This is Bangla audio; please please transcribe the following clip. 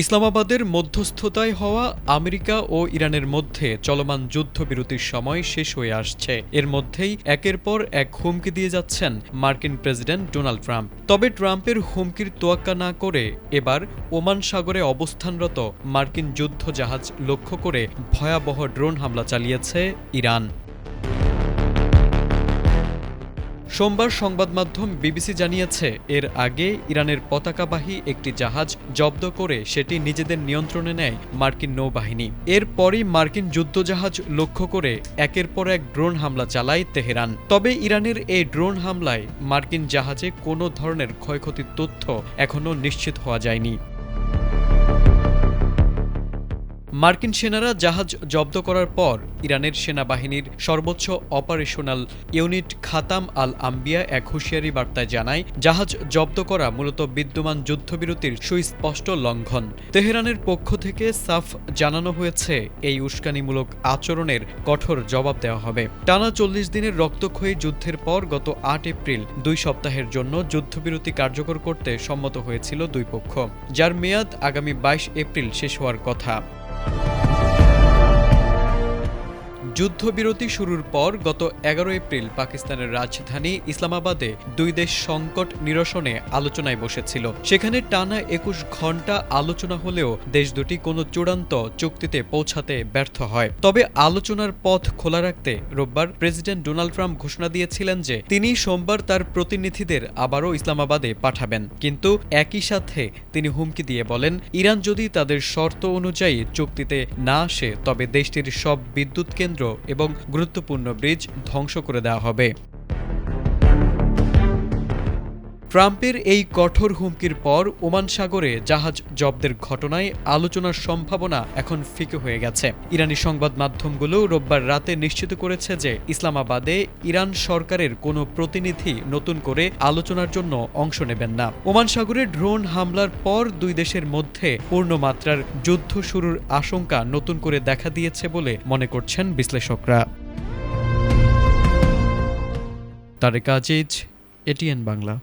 ইসলামাবাদের মধ্যস্থতায় হওয়া আমেরিকা ও ইরানের মধ্যে চলমান যুদ্ধবিরতির সময় শেষ হয়ে আসছে। এর মধ্যেই একের পর এক হুমকি দিয়ে যাচ্ছেন মার্কিন প্রেসিডেন্ট ডোনাল্ড ট্রাম্প। তবে ট্রাম্পের হুমকির তোয়াক্কা না করে এবার ওমান সাগরে অবস্থানরত মার্কিন যুদ্ধজাহাজ লক্ষ্য করে ভয়াবহ ড্রোন হামলা চালিয়েছে ইরান। সোমবার সংবাদ মাধ্যম বিবিসি জানিয়েছে, এর আগে ইরানের পতাকাবাহী একটি জাহাজ জব্দ করে সেটি নিজেদের নিয়ন্ত্রণে নেয় মার্কিন নৌবাহিনী। এরপরই মার্কিন যুদ্ধজাহাজ লক্ষ্য করে একের পর এক ড্রোন হামলা চালায় তেহরান। তবে ইরানের এই ড্রোন হামলায় মার্কিন জাহাজে কোনো ধরনের ক্ষয়ক্ষতির তথ্য এখনও নিশ্চিত হওয়া যায়নি। মার্কিন সেনারা জাহাজ জব্দ করার পর ইরানের সেনাবাহিনীর সর্বোচ্চ অপারেশনাল ইউনিট খাতাম আল আম্বিয়া এক হুঁশিয়ারি বার্তায় জানায়, জাহাজ জব্দ করা মূলত বিদ্যমান যুদ্ধবিরতির সুস্পষ্ট লঙ্ঘন। তেহরানের পক্ষ থেকে সাফ জানানো হয়েছে, এই উস্কানিমূলক আচরণের কঠোর জবাব দেওয়া হবে। টানা 40 দিনের রক্তক্ষয়ী যুদ্ধের পর গত ৮ এপ্রিল 2 সপ্তাহের জন্য যুদ্ধবিরতি কার্যকর করতে সম্মত হয়েছিল দুই পক্ষ, যার মেয়াদ আগামী 22 এপ্রিল শেষ হওয়ার কথা। যুদ্ধবিরতি শুরুর পর গত 11 এপ্রিল পাকিস্তানের রাজধানী ইসলামাবাদে দুই দেশ সংকট নিরসনে আলোচনায় বসেছিল। সেখানে টানা 21 ঘণ্টা আলোচনা হলেও দেশ দুটি কোনো চূড়ান্ত চুক্তিতে পৌঁছাতে ব্যর্থ হয়। তবে আলোচনার পথ খোলা রাখতে রোববার প্রেসিডেন্ট ডোনাল্ড ট্রাম্প ঘোষণা দিয়েছিলেন যে তিনি সোমবার তার প্রতিনিধিদের আবারও ইসলামাবাদে পাঠাবেন। কিন্তু একই সাথে তিনি হুমকি দিয়ে বলেন, ইরান যদি তাদের শর্ত অনুযায়ী চুক্তিতে না আসে তবে দেশটির সব বিদ্যুৎ কেন্দ্র এবং গুরুত্বপূর্ণ ব্রিজ ধ্বংস করে দেওয়া হবে। ট্রাম্পের এই কঠোর হুমকির পর ওমান সাগরে জাহাজ জব্দের ঘটনায় আলোচনার সম্ভাবনা এখন ফিকে হয়ে গেছে। ইরানি সংবাদ মাধ্যমগুলো রোববার রাতে নিশ্চিত করেছে যে ইসলামাবাদে ইরান সরকারের কোনো প্রতিনিধি নতুন করে আলোচনার জন্য অংশ নেবেন না। ওমান সাগরে ড্রোন হামলার পর দুই দেশের মধ্যে পূর্ণমাত্রার যুদ্ধ শুরুর আশঙ্কা নতুন করে দেখা দিয়েছে বলে মনে করছেন বিশ্লেষকরা। তারেক আজিজ, এটিএন বাংলা।